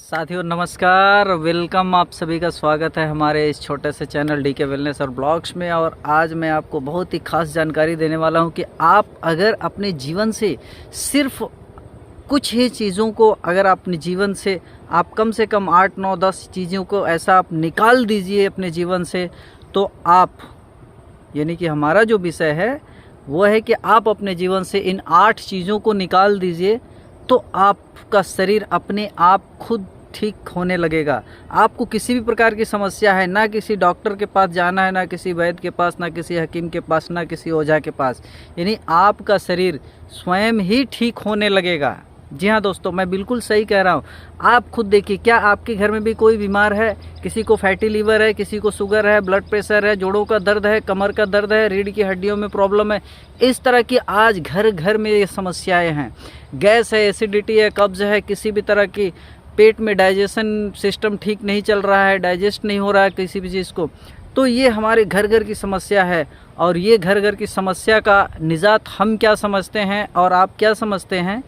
साथियों नमस्कार, वेलकम। आप सभी का स्वागत है हमारे इस छोटे से चैनल डीके वेलनेस और ब्लॉग्स में। और आज मैं आपको बहुत ही खास जानकारी देने वाला हूं कि आप अगर अपने जीवन से सिर्फ कुछ ही चीज़ों को अगर अपने जीवन से आप कम से कम 8, 9, 10 चीज़ों को ऐसा आप निकाल दीजिए अपने जीवन से, तो आप यानी कि हमारा जो विषय है वो है कि आप अपने जीवन से इन 8 चीज़ों को निकाल दीजिए तो आपका शरीर अपने आप खुद ठीक होने लगेगा। आपको किसी भी प्रकार की समस्या है, ना किसी डॉक्टर के पास जाना है, ना किसी वैद्य के पास, ना किसी हकीम के पास, ना किसी ओझा के पास, यानी आपका शरीर स्वयं ही ठीक होने लगेगा। जी हाँ दोस्तों, मैं बिल्कुल सही कह रहा हूँ। आप खुद देखिए, क्या आपके घर में भी कोई बीमार है? किसी को फैटी लीवर है, किसी को शुगर है, ब्लड प्रेशर है, जोड़ों का दर्द है, कमर का दर्द है, रीढ़ की हड्डियों में प्रॉब्लम है। इस तरह की आज घर घर में ये समस्याएं हैं। गैस है, एसिडिटी है, कब्ज है, किसी भी तरह की पेट में डाइजेशन सिस्टम ठीक नहीं चल रहा है, डाइजेस्ट नहीं हो रहा है किसी भी चीज़ को, तो ये हमारे घर घर की समस्या है। और ये घर घर की समस्या का निजात हम क्या समझते हैं और आप क्या समझते हैं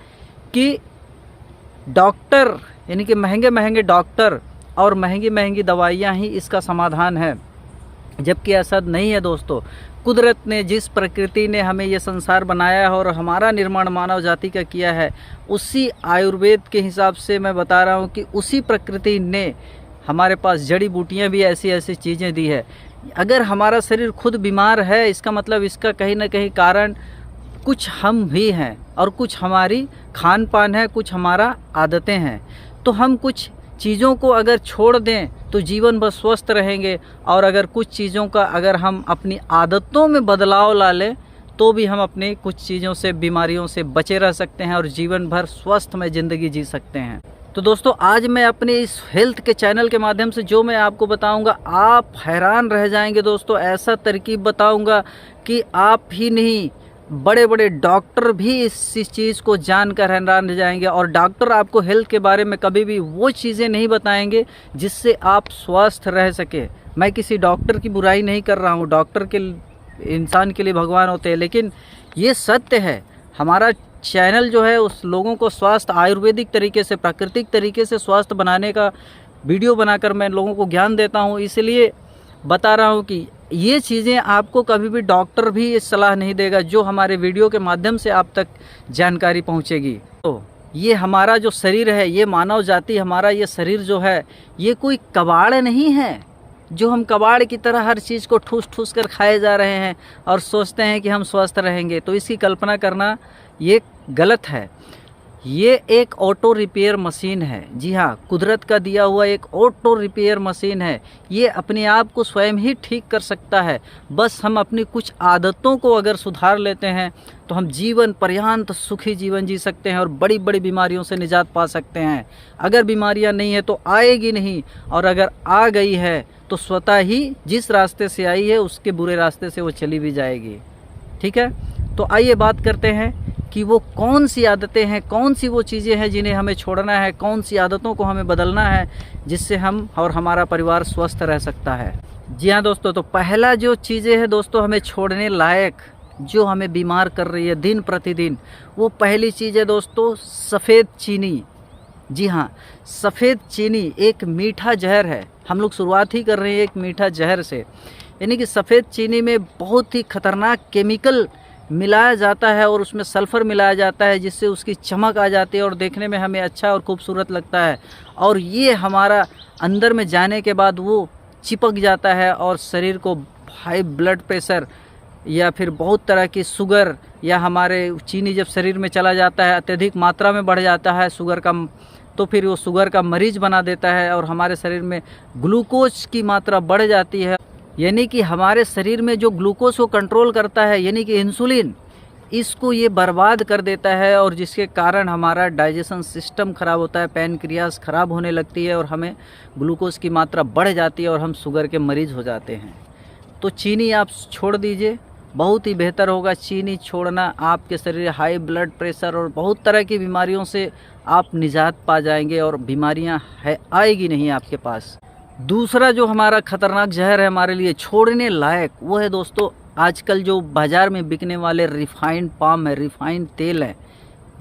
कि डॉक्टर यानी कि महंगे महंगे डॉक्टर और महंगी महंगी दवाइयाँ ही इसका समाधान है, जबकि ऐसा नहीं है दोस्तों। कुदरत ने, जिस प्रकृति ने हमें ये संसार बनाया है और हमारा निर्माण मानव जाति का किया है, उसी आयुर्वेद के हिसाब से मैं बता रहा हूँ कि उसी प्रकृति ने हमारे पास जड़ी बूटियाँ भी ऐसी ऐसी चीज़ें दी है। अगर हमारा शरीर खुद बीमार है, इसका मतलब इसका कहीं ना कहीं कारण कुछ हम भी हैं और कुछ हमारी खान पान है, कुछ हमारा आदतें हैं। तो हम कुछ चीज़ों को अगर छोड़ दें तो जीवन भर स्वस्थ रहेंगे, और अगर कुछ चीज़ों का अगर हम अपनी आदतों में बदलाव ला लें तो भी हम अपनी कुछ चीज़ों से, बीमारियों से बचे रह सकते हैं और जीवन भर स्वस्थ में ज़िंदगी जी सकते हैं। तो दोस्तों, आज मैं अपने इस हेल्थ के चैनल के माध्यम से जो मैं आपको बताऊंगा, आप हैरान रह जाएंगे दोस्तों। ऐसा तरकीब बताऊंगा कि आप ही नहीं, बड़े बड़े डॉक्टर भी इस चीज़ को जानकर हैरान रह जाएंगे। और डॉक्टर आपको हेल्थ के बारे में कभी भी वो चीज़ें नहीं बताएंगे जिससे आप स्वस्थ रह सके। मैं किसी डॉक्टर की बुराई नहीं कर रहा हूँ, डॉक्टर के इंसान के लिए भगवान होते हैं, लेकिन ये सत्य है। हमारा चैनल जो है उस लोगों को स्वास्थ्य आयुर्वेदिक तरीके से, प्राकृतिक तरीके से स्वास्थ्य बनाने का वीडियो बनाकर मैं लोगों को ज्ञान देता हूँ। इसलिए बता रहा हूँ कि ये चीज़ें आपको कभी भी डॉक्टर भी ये सलाह नहीं देगा जो हमारे वीडियो के माध्यम से आप तक जानकारी पहुँचेगी। तो ये हमारा जो शरीर है, ये मानव जाति, हमारा ये शरीर जो है, ये कोई कबाड़ नहीं है जो हम कबाड़ की तरह हर चीज़ को ठूस ठूस कर खाए जा रहे हैं और सोचते हैं कि हम स्वस्थ रहेंगे। तो इसकी कल्पना करना ये गलत है। ये एक ऑटो रिपेयर मशीन है। जी हाँ, कुदरत का दिया हुआ एक ऑटो रिपेयर मशीन है। ये अपने आप को स्वयं ही ठीक कर सकता है। बस हम अपनी कुछ आदतों को अगर सुधार लेते हैं तो हम जीवन पर्यंत सुखी जीवन जी सकते हैं और बड़ी बड़ी बीमारियों से निजात पा सकते हैं। अगर बीमारियां नहीं है तो आएगी नहीं, और अगर आ गई है तो स्वतः ही जिस रास्ते से आई है उसके बुरे रास्ते से वो चली भी जाएगी। ठीक है, तो आइए बात करते हैं कि वो कौन सी आदतें हैं, कौन सी वो चीज़ें हैं जिन्हें हमें छोड़ना है, कौन सी आदतों को हमें बदलना है जिससे हम और हमारा परिवार स्वस्थ रह सकता है। जी हाँ दोस्तों, तो पहला जो चीज़ें हैं दोस्तों हमें छोड़ने लायक, जो हमें बीमार कर रही है दिन प्रतिदिन, वो पहली चीज़ है दोस्तों सफ़ेद चीनी। जी हाँ, सफ़ेद चीनी एक मीठा जहर है। हम लोग शुरुआत ही कर रहे हैं एक मीठा जहर से। यानी कि सफ़ेद चीनी में बहुत ही खतरनाक केमिकल मिलाया जाता है और उसमें सल्फ़र मिलाया जाता है, जिससे उसकी चमक आ जाती है और देखने में हमें अच्छा और खूबसूरत लगता है। और ये हमारा अंदर में जाने के बाद वो चिपक जाता है और शरीर को हाई ब्लड प्रेशर या फिर बहुत तरह की शुगर, या हमारे चीनी जब शरीर में चला जाता है, अत्यधिक मात्रा में बढ़ जाता है शुगर का, तो फिर वो शुगर का मरीज बना देता है और हमारे शरीर में ग्लूकोज की मात्रा बढ़ जाती है। यानी कि हमारे शरीर में जो ग्लूकोज को कंट्रोल करता है, यानी कि इंसुलिन, इसको ये बर्बाद कर देता है, और जिसके कारण हमारा डाइजेशन सिस्टम ख़राब होता है, पैनक्रियाज ख़राब होने लगती है और हमें ग्लूकोज की मात्रा बढ़ जाती है और हम शुगर के मरीज़ हो जाते हैं। तो चीनी आप छोड़ दीजिए, बहुत ही बेहतर होगा। चीनी छोड़ना आपके शरीर हाई ब्लड प्रेशर और बहुत तरह की बीमारियों से आप निजात पा जाएंगे और बीमारियां आएगी नहीं आपके पास। दूसरा जो हमारा खतरनाक जहर है हमारे लिए छोड़ने लायक, वो है दोस्तों आजकल जो बाज़ार में बिकने वाले रिफाइंड पाम है, रिफाइंड तेल है।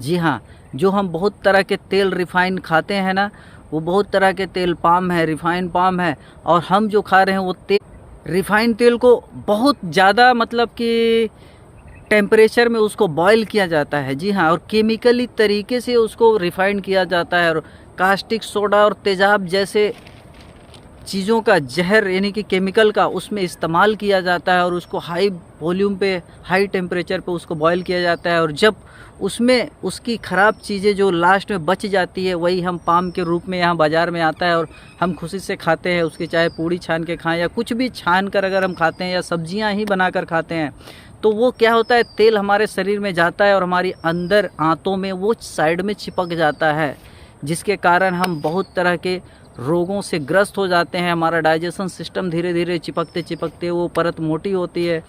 जी हाँ, जो हम बहुत तरह के तेल रिफाइंड खाते हैं ना, वो बहुत तरह के तेल, पाम है, रिफाइन पाम है, और हम जो खा रहे हैं वो तेल, रिफाइन तेल को बहुत ज़्यादा मतलब कि टेम्परेचर में उसको बॉईल किया जाता है। जी हाँ, और केमिकली तरीके से उसको रिफाइन किया जाता है, और कास्टिक सोडा और तेज़ाब जैसे चीज़ों का जहर यानी कि केमिकल का उसमें इस्तेमाल किया जाता है, और उसको हाई वॉल्यूम पे, हाई टेम्परेचर पे उसको बॉईल किया जाता है, और जब उसमें उसकी ख़राब चीज़ें जो लास्ट में बच जाती है वही हम पाम के रूप में यहाँ बाज़ार में आता है, और हम खुशी से खाते हैं उसकी, चाहे पूड़ी छान के खाएं या कुछ भी छान कर अगर हम खाते हैं या सब्जियाँ ही बनाकर खाते हैं, तो वो क्या होता है, तेल हमारे शरीर में जाता है और हमारी अंदर आंतों में वो साइड में चिपक जाता है, जिसके कारण हम बहुत तरह के रोगों से ग्रस्त हो जाते हैं। हमारा डाइजेशन सिस्टम धीरे धीरे चिपकते चिपकते वो परत मोटी होती है,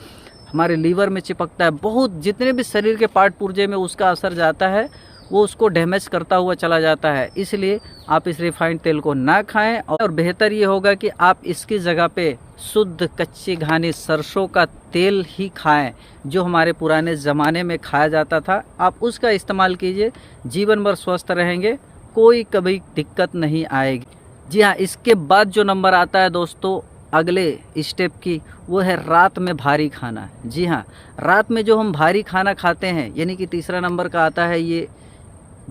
हमारे लीवर में चिपकता है, बहुत जितने भी शरीर के पार्ट पुर्जे में उसका असर जाता है वो उसको डैमेज करता हुआ चला जाता है। इसलिए आप इस रिफाइंड तेल को ना खाएं, और बेहतर ये होगा कि आप इसकी जगह पे शुद्ध कच्ची घानी सरसों का तेल ही खाएं, जो हमारे पुराने ज़माने में खाया जाता था। आप उसका इस्तेमाल कीजिए, जीवन भर स्वस्थ रहेंगे, कोई कभी दिक्कत नहीं आएगी। जी हाँ, इसके बाद जो नंबर आता है दोस्तों अगले स्टेप की, वो है रात में भारी खाना। जी हाँ, रात में जो हम भारी खाना खाते हैं, यानी कि तीसरा नंबर का आता है ये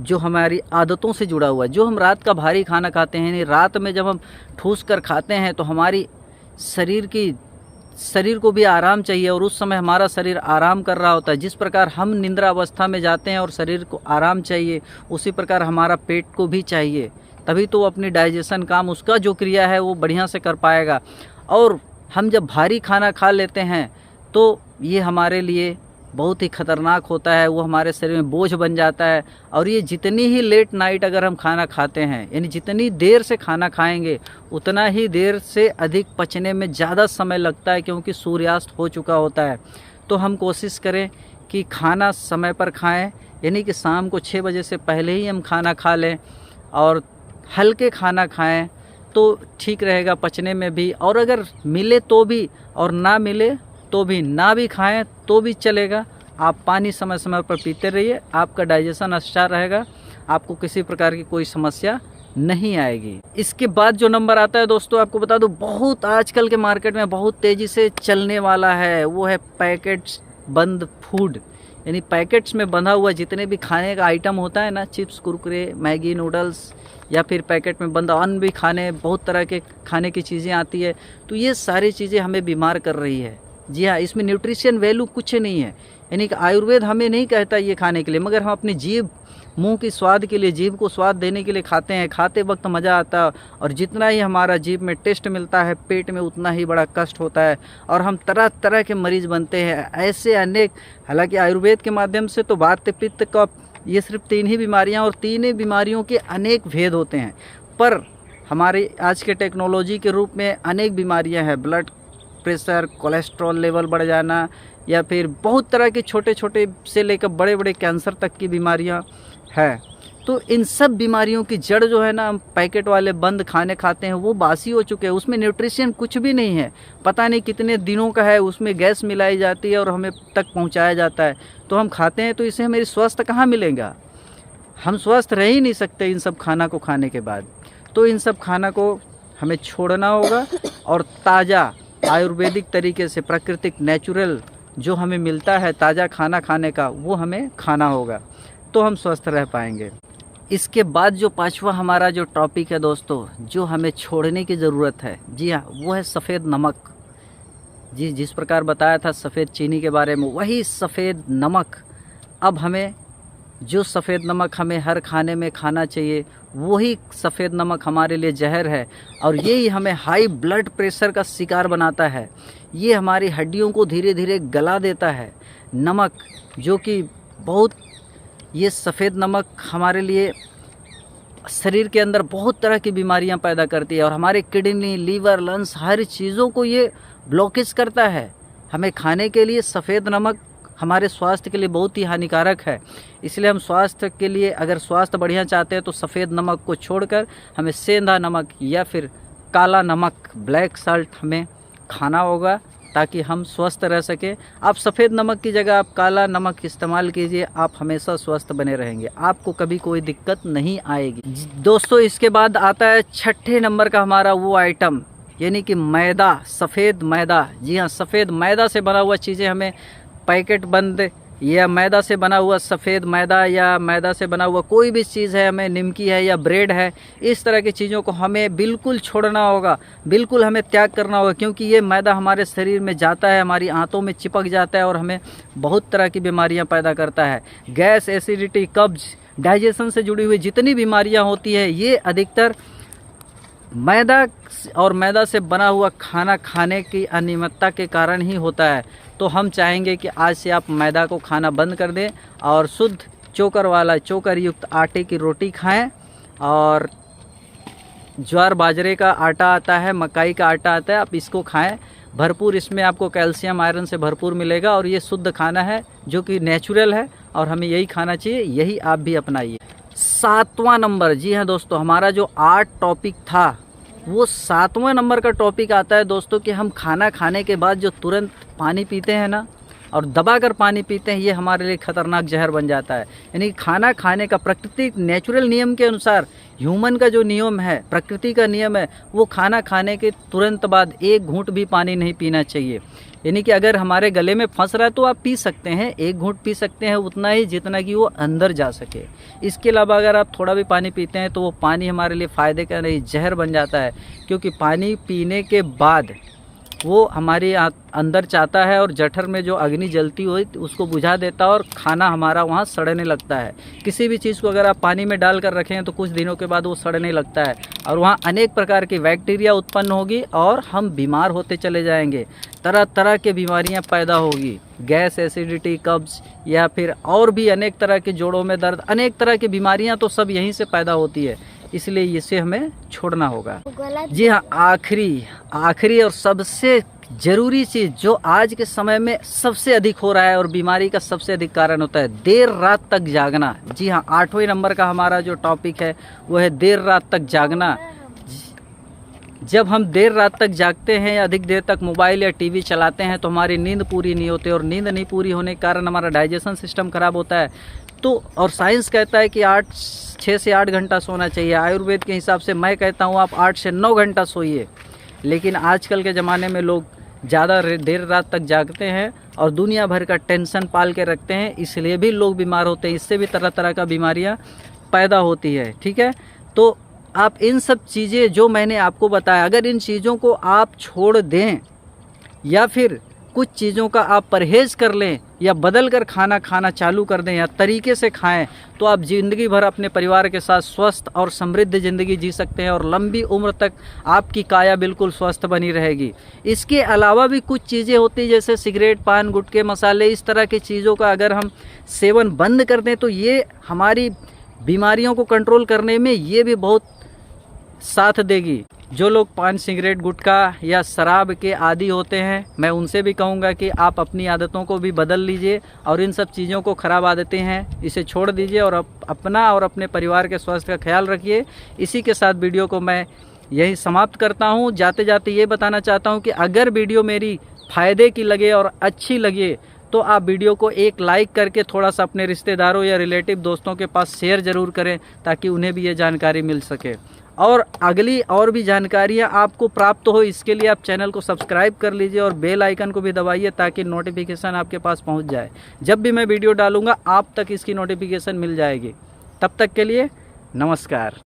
जो हमारी आदतों से जुड़ा हुआ है। जो हम रात का भारी खाना खाते हैं, यानी रात में जब हम ठूस कर खाते हैं तो हमारी शरीर को भी आराम चाहिए, और उस समय हमारा शरीर आराम कर रहा होता है। जिस प्रकार हम निद्रा अवस्था में जाते हैं और शरीर को आराम चाहिए, उसी प्रकार हमारा पेट को भी चाहिए, तभी तो अपनी डाइजेशन काम उसका जो क्रिया है वो बढ़िया से कर पाएगा। और हम जब भारी खाना खा लेते हैं तो ये हमारे लिए बहुत ही ख़तरनाक होता है, वो हमारे शरीर में बोझ बन जाता है। और ये जितनी ही लेट नाइट अगर हम खाना खाते हैं, यानी जितनी देर से खाना खाएंगे उतना ही देर से अधिक पचने में ज़्यादा समय लगता है, क्योंकि सूर्यास्त हो चुका होता है। तो हम कोशिश करें कि खाना समय पर खाएं, यानी कि शाम को 6 बजे से पहले ही हम खाना खा लें, और हल्के खाना खाएं तो ठीक रहेगा पचने में भी। और अगर मिले तो भी, और ना मिले तो भी, ना भी खाएं तो भी चलेगा। आप पानी समय समय पर पीते रहिए, आपका डाइजेशन अच्छा रहेगा, आपको किसी प्रकार की कोई समस्या नहीं आएगी। इसके बाद जो नंबर आता है दोस्तों, आपको बता दूं, बहुत आजकल के मार्केट में बहुत तेज़ी से चलने वाला है, वो है पैकेट्स बंद फूड। यानी पैकेट्स में बंधा हुआ जितने भी खाने का आइटम होता है ना, चिप्स, कुरकुरे, मैगी नूडल्स, या फिर पैकेट में बंद अन्न भी खाने, बहुत तरह के खाने की चीज़ें आती है, तो ये सारी चीज़ें हमें बीमार कर रही है। जी हाँ, इसमें न्यूट्रिशन वैल्यू कुछ नहीं है, यानी कि आयुर्वेद हमें नहीं कहता ये खाने के लिए, मगर हम अपनी जीभ, मुंह की स्वाद के लिए, जीभ को स्वाद देने के लिए खाते हैं। खाते वक्त मज़ा आता है, और जितना ही हमारा जीभ में टेस्ट मिलता है, पेट में उतना ही बड़ा कष्ट होता है, और हम तरह तरह के मरीज़ बनते हैं। ऐसे अनेक, हालांकि आयुर्वेद के माध्यम से तो वात, पित्त, कफ, ये सिर्फ 3 ही बीमारियां, और 3 ही बीमारियों के अनेक भेद होते हैं। पर हमारे आज के टेक्नोलॉजी के रूप में अनेक बीमारियां हैं, ब्लड प्रेशर, कोलेस्ट्रॉल लेवल बढ़ जाना, या फिर बहुत तरह के छोटे छोटे से लेकर बड़े बड़े कैंसर तक की बीमारियां हैं। तो इन सब बीमारियों की जड़ जो है ना, हम पैकेट वाले बंद खाने खाते हैं, वो बासी हो चुके हैं, उसमें न्यूट्रिशन कुछ भी नहीं है, पता नहीं कितने दिनों का है, उसमें गैस मिलाई जाती है और हमें तक पहुंचाया जाता है। तो हम खाते हैं, तो इससे हमें स्वस्थ कहाँ मिलेगा, हम स्वस्थ रह ही नहीं सकते इन सब खाना को खाने के बाद। तो इन सब खाना को हमें छोड़ना होगा, और ताज़ा आयुर्वेदिक तरीके से, प्राकृतिक नेचुरल जो हमें मिलता है ताज़ा खाना खाने का, वो हमें खाना होगा, तो हम स्वस्थ रह पाएंगे। इसके बाद जो 5वां हमारा जो टॉपिक है दोस्तों, जो हमें छोड़ने की ज़रूरत है, जी हाँ, वो है सफ़ेद नमक। जी, जिस प्रकार बताया था सफ़ेद चीनी के बारे में, वही सफ़ेद नमक। अब हमें जो सफ़ेद नमक हमें हर खाने में खाना चाहिए, वही सफ़ेद नमक हमारे लिए जहर है, और यही हमें हाई ब्लड प्रेशर का शिकार बनाता है। ये हमारी हड्डियों को धीरे धीरे गला देता है। नमक जो कि बहुत, ये सफ़ेद नमक हमारे लिए शरीर के अंदर बहुत तरह की बीमारियां पैदा करती है, और हमारे किडनी, लीवर, लंग्स, हर चीज़ों को ये ब्लॉकेज करता है। हमें खाने के लिए सफ़ेद नमक हमारे स्वास्थ्य के लिए बहुत ही हानिकारक है। इसलिए हम स्वास्थ्य के लिए, अगर स्वास्थ्य बढ़िया चाहते हैं, तो सफ़ेद नमक को छोड़कर हमें सेंधा नमक या फिर काला नमक, ब्लैक साल्ट हमें खाना होगा, ताकि हम स्वस्थ रह सकें। आप सफ़ेद नमक की जगह आप काला नमक इस्तेमाल कीजिए, आप हमेशा स्वस्थ बने रहेंगे, आपको कभी कोई दिक्कत नहीं आएगी। दोस्तों इसके बाद आता है छठे नंबर का हमारा वो आइटम, यानी कि मैदा, सफ़ेद मैदा। जी हाँ, सफ़ेद मैदा से बना हुआ चीज़ें हमें पैकेट बंद या मैदा से बना हुआ सफ़ेद मैदा या मैदा से बना हुआ कोई भी चीज़ है, हमें निमकी है या ब्रेड है, इस तरह की चीज़ों को हमें बिल्कुल छोड़ना होगा, बिल्कुल हमें त्याग करना होगा, क्योंकि ये मैदा हमारे शरीर में जाता है, हमारी आंतों में चिपक जाता है और हमें बहुत तरह की बीमारियां पैदा करता है। गैस, एसिडिटी, कब्ज, डाइजेशन से जुड़ी हुई जितनी बीमारियाँ होती है ये अधिकतर मैदा और मैदा से बना हुआ खाना खाने की अनियमितता के कारण ही होता है। तो हम चाहेंगे कि आज से आप मैदा को खाना बंद कर दें और शुद्ध चोकर वाला, चोकर युक्त आटे की रोटी खाएं। और ज्वार बाजरे का आटा आता है, मकाई का आटा आता है, आप इसको खाएं भरपूर। इसमें आपको कैल्शियम, आयरन से भरपूर मिलेगा और ये शुद्ध खाना है जो कि नेचुरल है और हमें यही खाना चाहिए, यही आप भी अपनाइए। 7वां नंबर, जी हाँ दोस्तों, हमारा जो 8 टॉपिक था वो 7वां नंबर का टॉपिक आता है दोस्तों कि हम खाना खाने के बाद जो तुरंत पानी पीते हैं ना, और दबाकर पानी पीते हैं, ये हमारे लिए खतरनाक जहर बन जाता है। यानी खाना खाने का प्राकृतिक नेचुरल नियम के अनुसार, ह्यूमन का जो नियम है, प्रकृति का नियम है, वो खाना खाने के तुरंत बाद 1 घूंट भी पानी नहीं पीना चाहिए। यानी कि अगर हमारे गले में फंस रहा है तो आप पी सकते हैं, 1 घूंट पी सकते हैं, उतना ही जितना कि वो अंदर जा सके। इसके अलावा अगर आप थोड़ा भी पानी पीते हैं तो वो पानी हमारे लिए फ़ायदे का नहीं, जहर बन जाता है, क्योंकि पानी पीने के बाद वो हमारे अंदर जाता है और जठर में जो अग्नि जलती हुई उसको बुझा देता है और खाना हमारा वहाँ सड़ने लगता है। किसी भी चीज़ को अगर आप पानी में डाल कर रखें तो कुछ दिनों के बाद वो सड़ने लगता है और वहाँ अनेक प्रकार की बैक्टीरिया उत्पन्न होगी और हम बीमार होते चले जाएंगे, तरह तरह की बीमारियाँ पैदा होगी, गैस, एसिडिटी, कब्ज या फिर और भी अनेक तरह के जोड़ों में दर्द, अनेक तरह की बीमारियाँ तो सब यहीं से पैदा होती है, इसलिए इसे हमें छोड़ना होगा। जी हाँ, आखिरी और सबसे ज़रूरी चीज़ जो आज के समय में सबसे अधिक हो रहा है और बीमारी का सबसे अधिक कारण होता है, देर रात तक जागना। जी हाँ, 8वें नंबर का हमारा जो टॉपिक है वो है देर रात तक जागना। जब हम देर रात तक जागते हैं या अधिक देर तक मोबाइल या टीवी चलाते हैं तो हमारी नींद पूरी नहीं होती और नींद नहीं पूरी होने के कारण हमारा डाइजेशन सिस्टम खराब होता है। तो और साइंस कहता है कि 6 से 8 घंटा सोना चाहिए। आयुर्वेद के हिसाब से मैं कहता हूँ आप 8 से 9 घंटा सोइए। लेकिन आजकल के ज़माने में लोग ज़्यादा देर रात तक जागते हैं और दुनिया भर का टेंशन पाल के रखते हैं, इसलिए भी लोग बीमार होते हैं, इससे भी तरह तरह का बीमारियां पैदा होती है। ठीक है, तो आप इन सब चीज़ें जो मैंने आपको बताया, अगर इन चीज़ों को आप छोड़ दें या फिर कुछ चीज़ों का आप परहेज़ कर लें या बदल कर खाना चालू कर दें या तरीके से खाएं, तो आप ज़िंदगी भर अपने परिवार के साथ स्वस्थ और समृद्ध ज़िंदगी जी सकते हैं और लंबी उम्र तक आपकी काया बिल्कुल स्वस्थ बनी रहेगी। इसके अलावा भी कुछ चीज़ें होती हैं जैसे सिगरेट, पान, गुटखे, मसाले, इस तरह की चीज़ों का अगर हम सेवन बंद कर दें तो ये हमारी बीमारियों को कंट्रोल करने में ये भी बहुत साथ देगी। जो लोग पान, सिगरेट, गुटखा या शराब के आदी होते हैं, मैं उनसे भी कहूँगा कि आप अपनी आदतों को भी बदल लीजिए और इन सब चीज़ों को ख़राब आदतें हैं इसे छोड़ दीजिए और अपना और अपने परिवार के स्वास्थ्य का ख्याल रखिए। इसी के साथ वीडियो को मैं यही समाप्त करता हूँ। जाते जाते ये बताना चाहता हूँ कि अगर वीडियो मेरी फ़ायदे की लगे और अच्छी लगे तो आप वीडियो को एक लाइक करके थोड़ा सा अपने रिश्तेदारों या रिलेटिव दोस्तों के पास शेयर ज़रूर करें ताकि उन्हें भी ये जानकारी मिल सके। और अगली और भी जानकारियाँ आपको प्राप्त हो, इसके लिए आप चैनल को सब्सक्राइब कर लीजिए और बेल आइकन को भी दबाइए ताकि नोटिफिकेशन आपके पास पहुंच जाए। जब भी मैं वीडियो डालूंगा आप तक इसकी नोटिफिकेशन मिल जाएगी। तब तक के लिए नमस्कार।